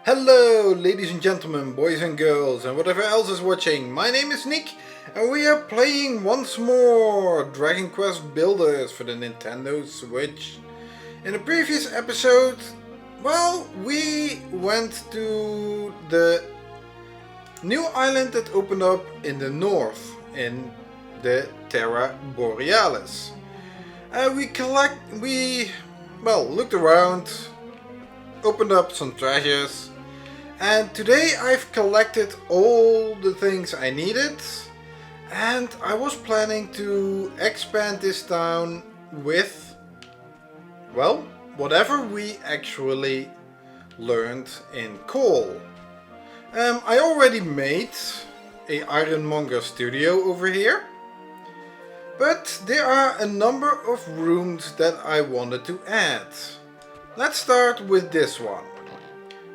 Hello ladies and gentlemen, boys and girls and whatever else is watching. My name is Nick and we are playing once more Dragon Quest Builders for the Nintendo Switch. In the previous episode, well, we went to the new island that opened up in the north in the Terra Borealis. We looked around, opened up some treasures. And today I've collected all the things I needed, and I was planning to expand this town with, well, whatever we actually learned in coal. I already made a ironmonger studio over here, but there are a number of rooms that I wanted to add. Let's start with this one.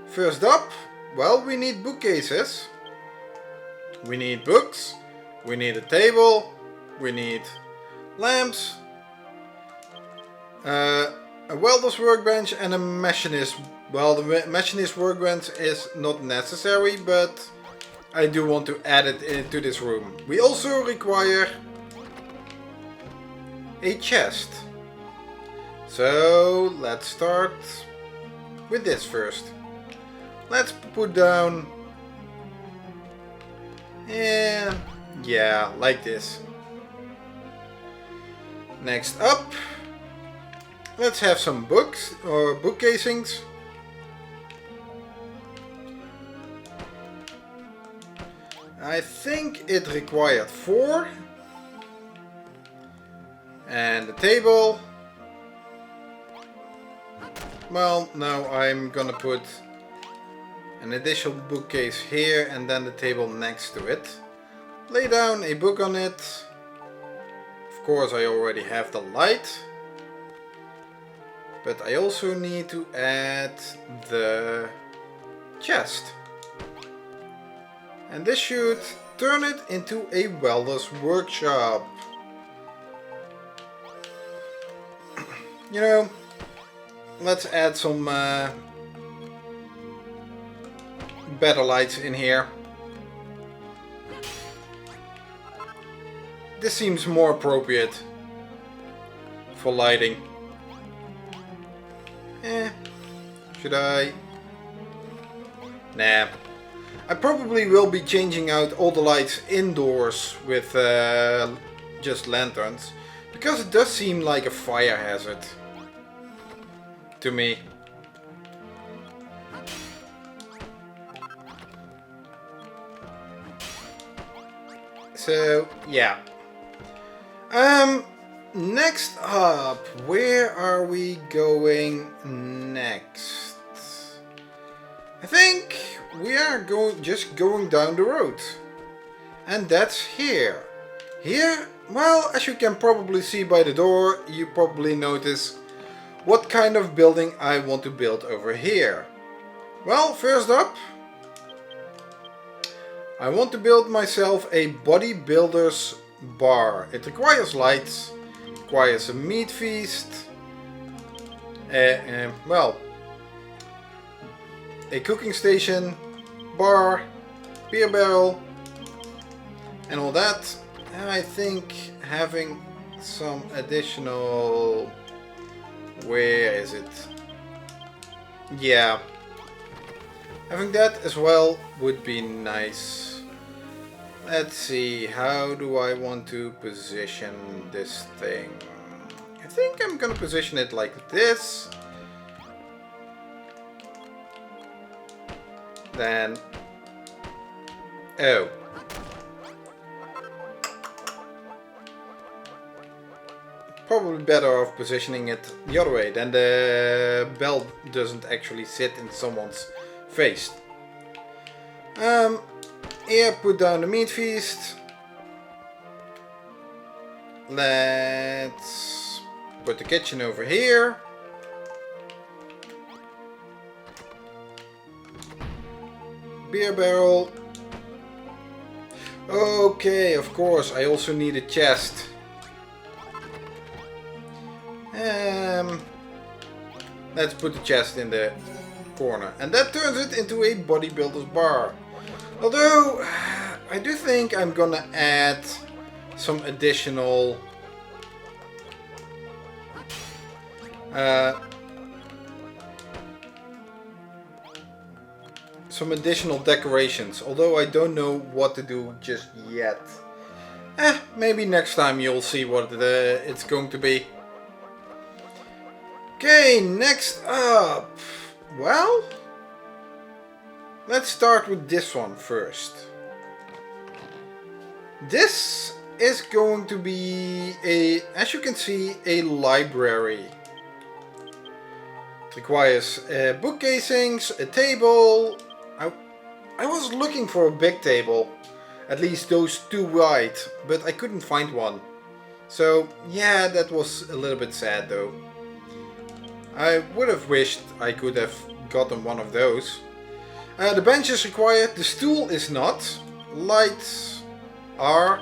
First up, well, we need bookcases, we need books, we need a table, we need lamps, a welder's workbench and a machinist. Well, the machinist workbench is not necessary, but I do want to add it into this room. We also require a chest. So let's start with this first. Let's put down, yeah, like this. Next up, let's have some books or book casings. I think it required 4. And the table. Well, no, I'm gonna put an additional bookcase here and then the table next to it. Lay down a book on it. Of course I already have the light. But I also need to add the chest. And this should turn it into a welder's workshop. You know, let's add some better lights in here. This seems more appropriate for lighting. Should I? Nah. I probably will be changing out all the lights indoors with just lanterns, because it does seem like a fire hazard to me. So, yeah. Next up, where are we going next? I think we are just going down the road. And that's here. Here, well, as you can probably see by the door, you probably notice what kind of building I want to build over here. Well, first up, I want to build myself a Bodybuilders Bar. It requires lights, requires a meat feast, well, a cooking station, bar, beer barrel, and all that. And I think having some additional, where is it? Yeah, having that as well would be nice. Let's see, how do I want to position this thing? I think I'm gonna position it like this. Then, oh. Probably better off positioning it the other way, then the bell doesn't actually sit in someone's face. Here, put down the meat feast. Let's put the kitchen over here. Beer barrel. Okay, of course, I also need a chest. Let's put the chest in the corner. And that turns it into a Bodybuilders Bar. Although, I do think I'm gonna add some additional decorations, although I don't know what to do just yet. Maybe next time you'll see what it's going to be. Okay, next up. Well, let's start with this one first. This is going to be as you can see, a library. It requires book casings, a table. I was looking for a big table, at least those two wide, but I couldn't find one. So yeah, that was a little bit sad though. I would have wished I could have gotten one of those. The bench is required, the stool is not. Lights are,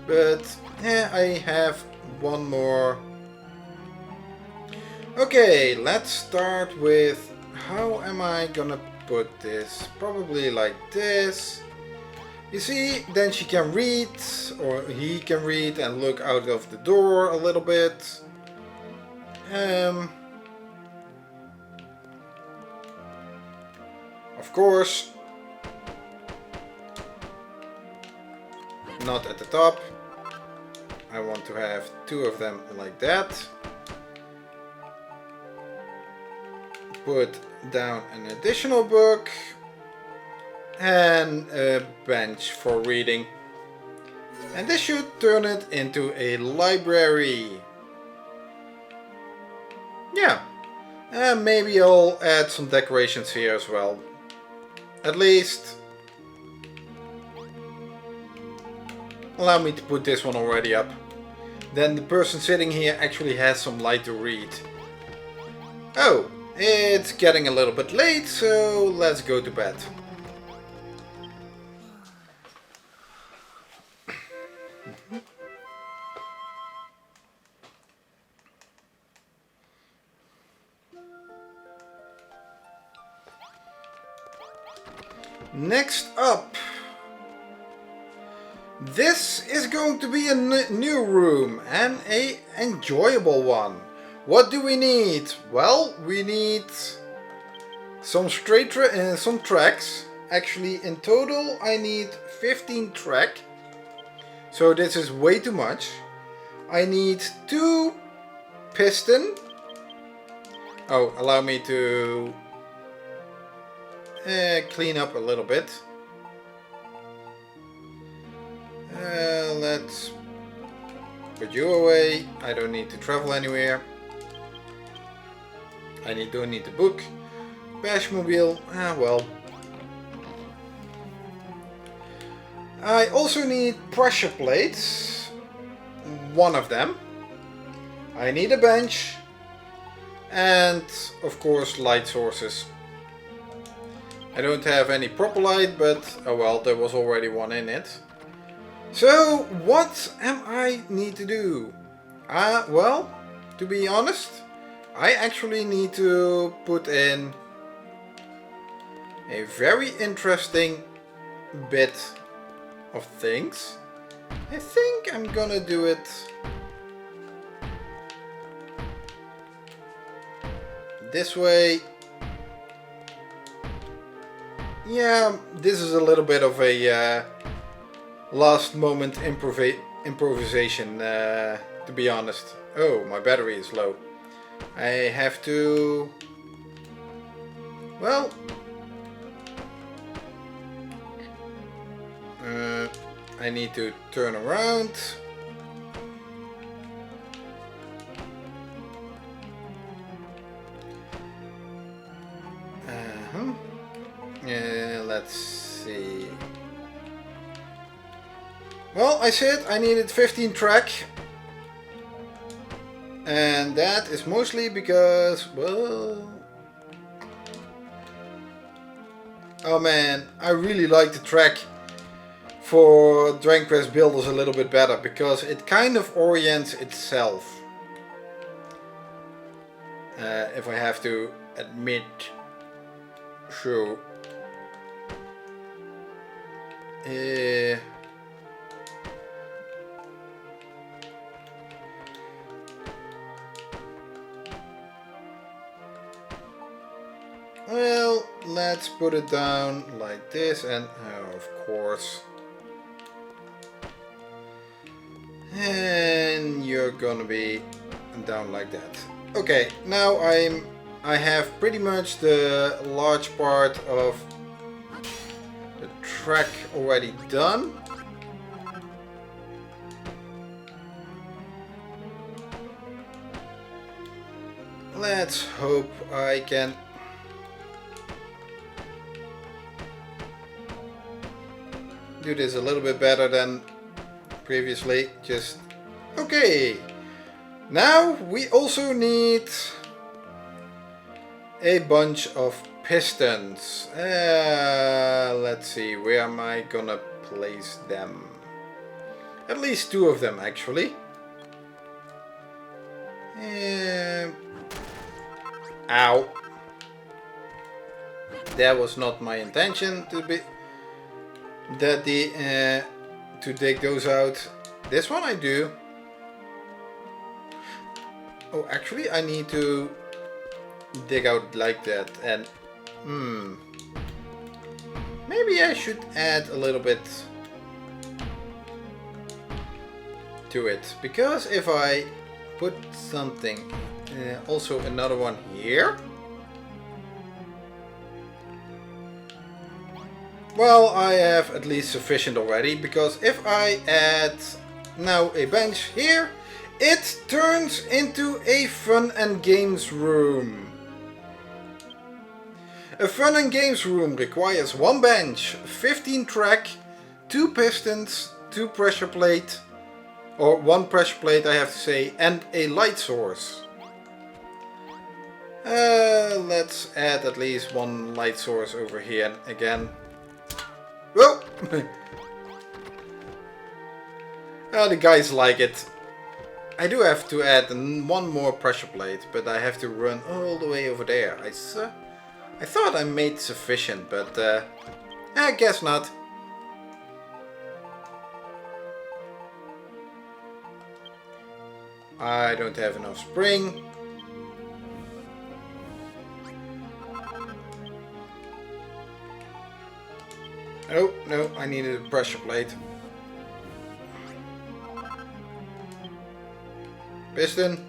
but yeah, I have one more. Okay, let's start with how am I gonna put this? Probably like this. You see, then she can read, or he can read and look out of the door a little bit. Of course, not at the top. I want to have two of them like that. Put down an additional book and a bench for reading. And this should turn it into a library. Yeah, and maybe I'll add some decorations here as well. At least allow me to put this one already up. Then the person sitting here actually has some light to read. Oh, it's getting a little bit late, so let's go to bed. Next up, this is going to be a new room and an enjoyable one. What do we need? Well, we need some some tracks. Actually, in total, I need 15 tracks. So this is way too much. I need 2 piston. Oh, allow me to clean up a little bit. Let's put you away. I don't need to travel anywhere. I don't need the book. Bashmobile, well. I also need pressure plates. 1 of them. I need a bench. And of course light sources. I don't have any proper light, but oh well, there was already one in it. So what am I need to do? Well, to be honest, I actually need to put in a very interesting bit of things. I think I'm gonna do it this way. Yeah, this is a little bit of a last moment improvisation, to be honest. Oh, my battery is low. I have to... Well... I need to turn around. Let's see. Well, I said I needed 15 track. And that is mostly because, well... Oh man, I really like the track for Dragon Quest Builders a little bit better, because it kind of orients itself. If I have to admit. So well, let's put it down like this, and of course, and you're gonna be down like that. Okay, now I have pretty much the large part of the track already done. Let's hope I can do this a little bit better than previously. Just okay. Now we also need a bunch of pistons. Let's see, where am I gonna place them? At least 2 of them actually. Ow. That was not my intention to be to dig those out. This one I do. Oh, actually I need to dig out like that, and maybe I should add a little bit to it, because if I put something also another one here, well, I have at least sufficient already, because if I add now a bench here, it turns into a fun and games room. A fun and games room requires 1 bench, 15 track, 2 pistons, 2 pressure plate, or 1 pressure plate I have to say, and a light source. Let's add at least 1 light source over here again. Whoa! The guys like it. I do have to add 1 more pressure plate, but I have to run all the way over there. I thought I made sufficient, but I guess not. I don't have enough spring. Oh, no, I needed a pressure plate. Piston.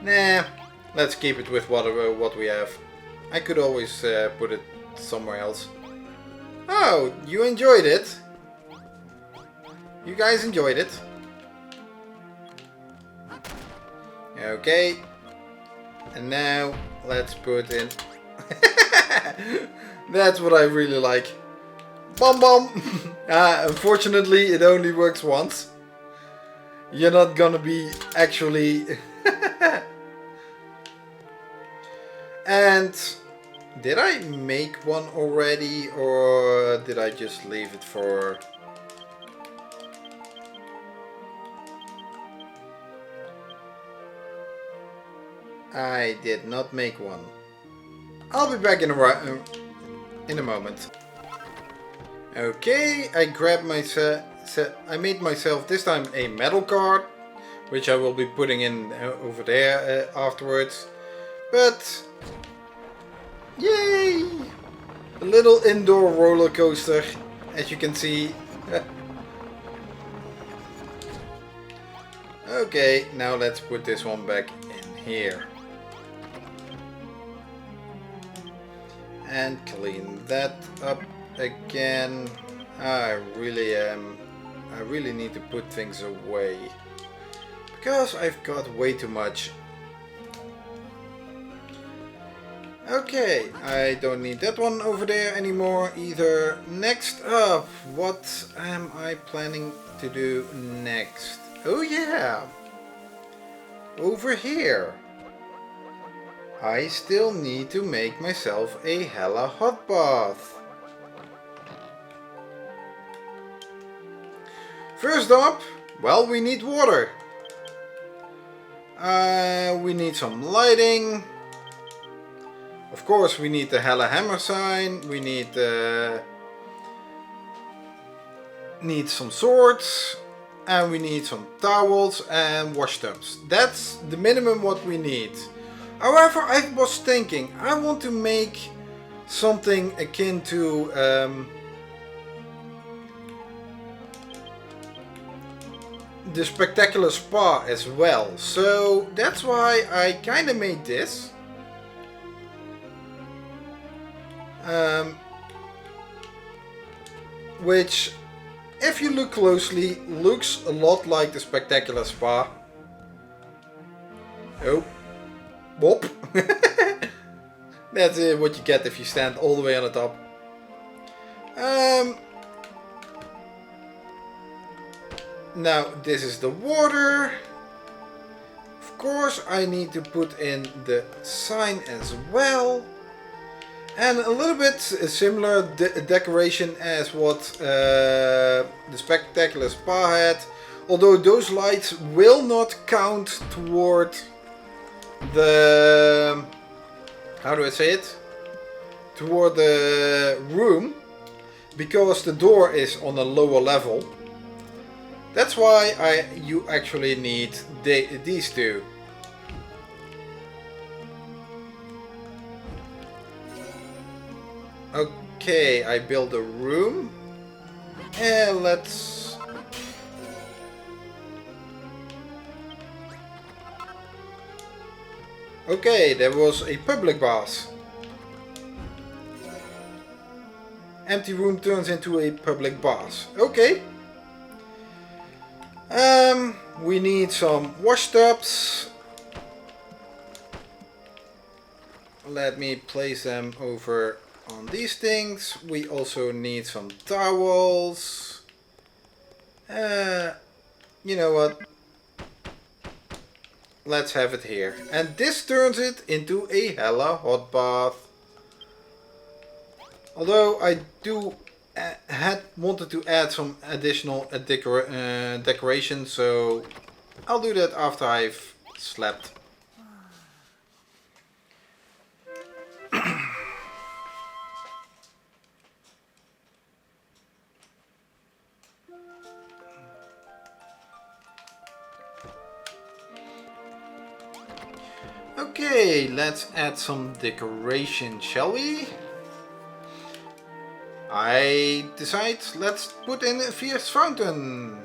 Nah, let's keep it with what we have. I could always put it somewhere else. Oh, you enjoyed it? You guys enjoyed it? Okay. And now let's put in... That's what I really like. Bum bum! Unfortunately it only works once. You're not gonna be actually... And did I make one already, or did I just leave it for... I did not make one. I'll be back in a moment. Okay, I grabbed myself. I made myself this time a metal card, which I will be putting in over there afterwards. But yay! A little indoor roller coaster, as you can see. Okay, now let's put this one back in here. And clean that up again. I really need to put things away, because I've got way too much. Okay, I don't need that one over there anymore either. Next up, what am I planning to do next? Oh yeah, over here. I still need to make myself a Hela Hot Bath. First up, well, we need water. We need some lighting. Of course, we need the Hela hammer sign. We need some swords. And we need some towels and washtubs. That's the minimum what we need. However, I was thinking, I want to make something akin to the spectacular spa as well. So that's why I kind of made this. Which, if you look closely, looks a lot like the spectacular spa. Oh, whoop. That's what you get if you stand all the way on the top. Now this is the water. Of course I need to put in the sign as well. And a little bit similar decoration as what the spectacular spa had. Although those lights will not count toward the... how do I say it? Toward the room. Because the door is on a lower level. That's why you actually need these two. Okay, I build a room. And let's... okay, there was a public bath. Empty room turns into a public bath. Okay. We need some washtubs. Let me place them over on these things. We also need some towels. You know what? Let's have it here. And this turns it into a Hela Hot Bath. Although I do had wanted to add some additional decoration, so I'll do that after I've slept. Okay, let's add some decoration, shall we? I decide, let's put in a fierce fountain.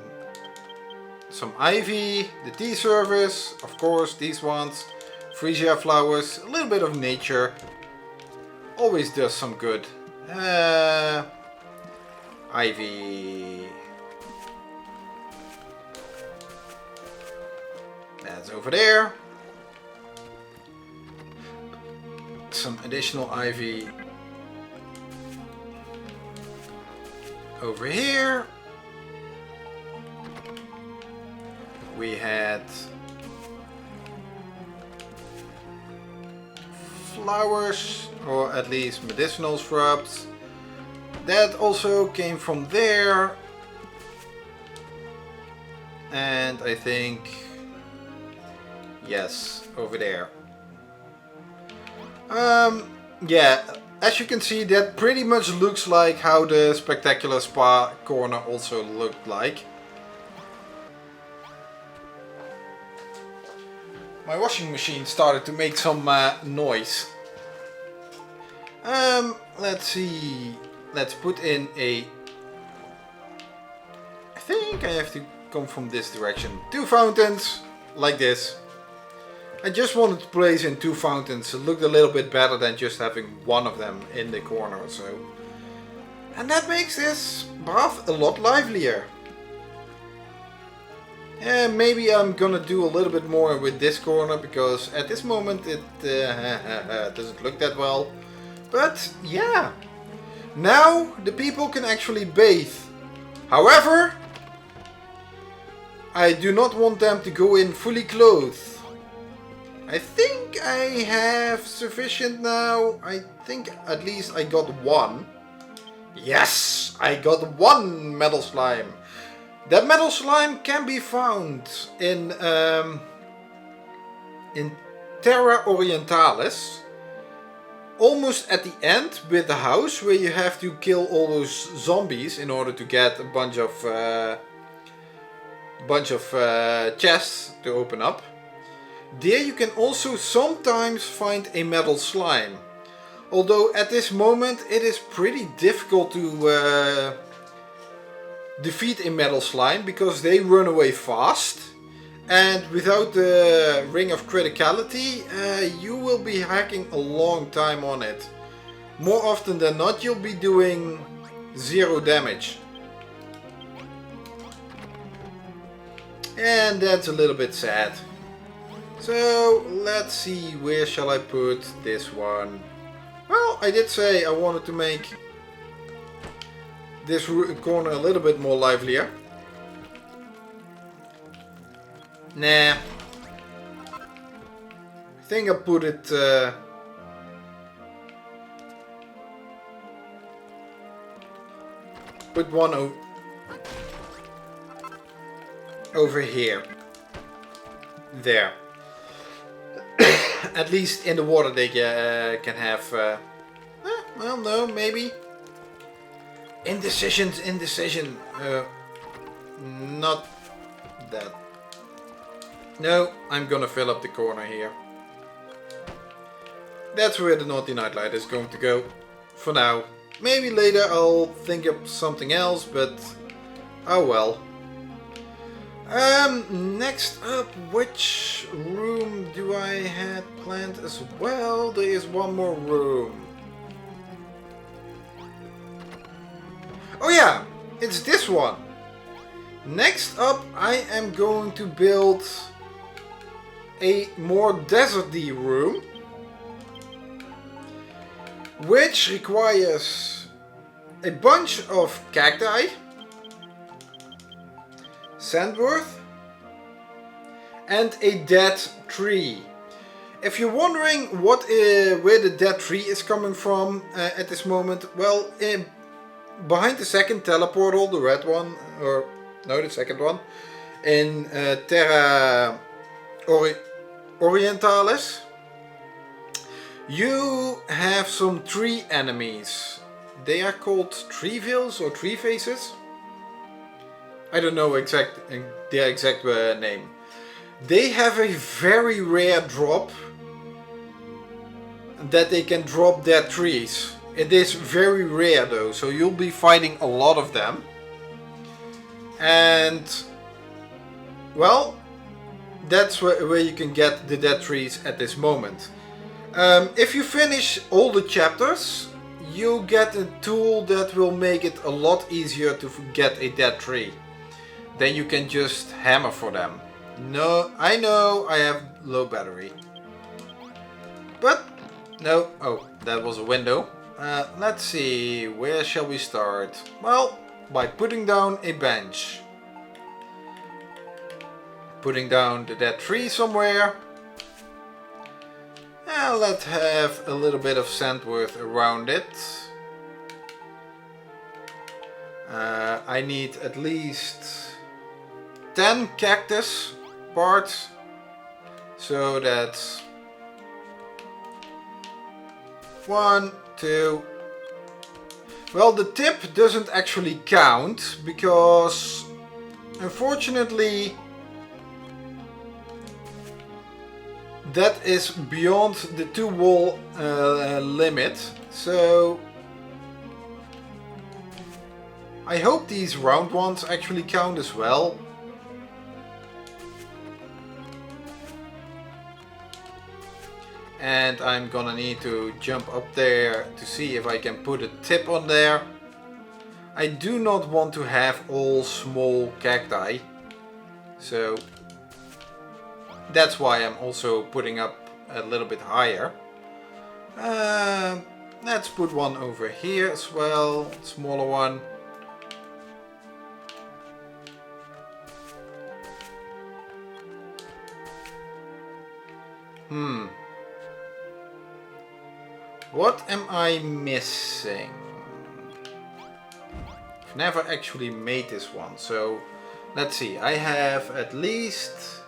Some ivy, the tea service, of course these ones, freesia flowers, a little bit of nature. Always does some good. Ivy. That's over there. Some additional ivy over here. We had flowers, or at least medicinal shrubs. That also came from there. And I think, yes, over there. Yeah, as you can see, that pretty much looks like how the spectacular spa corner also looked like. My washing machine started to make some noise. Let's see. Let's put in a... I think I have to come from this direction. 2 fountains, like this. I just wanted to place in 2 fountains. It looked a little bit better than just having one of them in the corner or so. And that makes this bath a lot livelier. And maybe I'm gonna do a little bit more with this corner, because at this moment it doesn't look that well. But yeah, now the people can actually bathe. However, I do not want them to go in fully clothed. I think I have sufficient now. I think at least I got 1. Yes, I got 1 metal slime. That metal slime can be found in in Terra Orientalis, almost at the end with the house where you have to kill all those zombies in order to get a bunch of chests to open up. There you can also sometimes find a metal slime. Although at this moment it is pretty difficult to defeat a metal slime because they run away fast. And without the ring of criticality, you will be hacking a long time on it. More often than not, you'll be doing 0 damage. And that's a little bit sad. So let's see, where shall I put this one? Well, I did say I wanted to make this corner a little bit more livelier. Nah. I think I'll put it put one over here. There. At least in the water they can have well, no, maybe. Indecision. Not that. No, I'm gonna fill up the corner here. That's where the Naughty Nightlight is going to go. For now. Maybe later I'll think of something else, but oh well. Next up, which room do I have planned as well? There is one more room. Oh yeah, it's this one. Next up, I am going to build a more deserty room, which requires a bunch of cacti, Sandwort, and a dead tree. If you're wondering where the dead tree is coming from at this moment, well, behind the second teleportal, the red one, or no, the second one, in Terra Orientalis, you have some tree enemies. They are called tree vills or tree faces. I don't know their exact name. They have a very rare drop that they can drop dead trees. It is very rare though, so you'll be fighting a lot of them. And well, that's where you can get the dead trees at this moment. If you finish all the chapters, you get a tool that will make it a lot easier to get a dead tree. Then you can just hammer for them. No, I know I have low battery. But, no, oh, that was a window. Let's see, where shall we start? Well, by putting down a bench. Putting down the dead tree somewhere. And let's have a little bit of Sandwort around it. I need at least 10 cactus parts. So that's 1, 2. Well, the tip doesn't actually count because unfortunately that is beyond the 2 wall limit. So I hope these round ones actually count as well. And I'm gonna need to jump up there to see if I can put a tip on there. I do not want to have all small cacti, so that's why I'm also putting up a little bit higher. Let's put one over here as well, smaller one. What am I missing? I've never actually made this one, so let's see. I have at least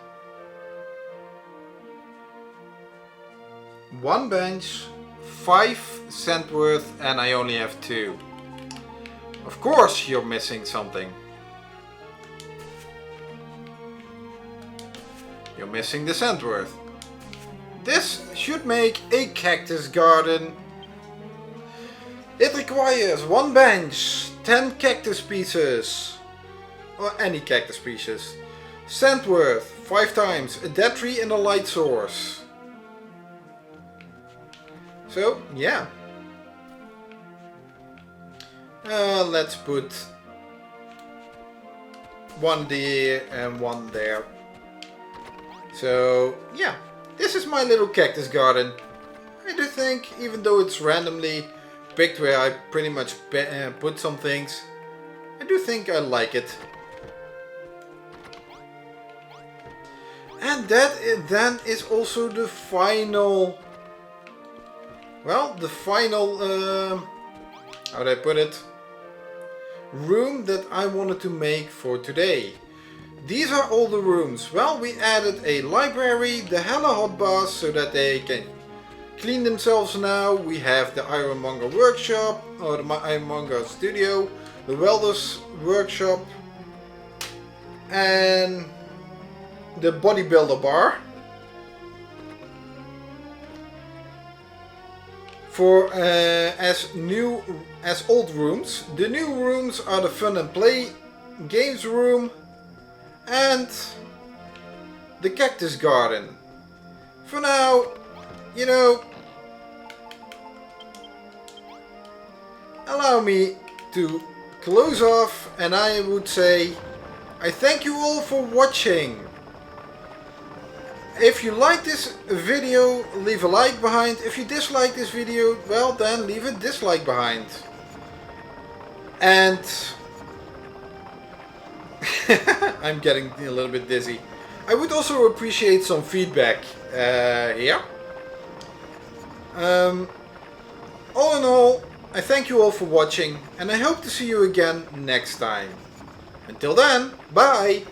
1 bench, 5 Sandwort, and I only have 2. Of course you're missing something. You're missing the Sandwort. This should make a Cactus Garden. It requires 1 bench, 10 cactus pieces, or any cactus pieces, Sandwort 5 times, a dead tree and a light source. So yeah, let's put 1 there and 1 there. So yeah, this is my little cactus garden. I do think, even though it's randomly picked where I pretty much put some things, I do think I like it. And that then is also the final, well, the final, how do I put it, room that I wanted to make for today. These are all the rooms. Well, we added a library, the Hela Hot Baths, so that they can clean themselves now. We have the Ironmonger workshop, or the Ironmonger studio, the Welder's workshop, and the Bodybuilder Bar. For as old rooms. The new rooms are the fun and play games room and the Cactus Garden. For now, you know, allow me to close off, and I would say I thank you all for watching. If you like this video, leave a like behind. If you dislike this video, well then leave a dislike behind. And I'm getting a little bit dizzy. I would also appreciate some feedback here. All in all, I thank you all for watching, and I hope to see you again next time. Until then, bye!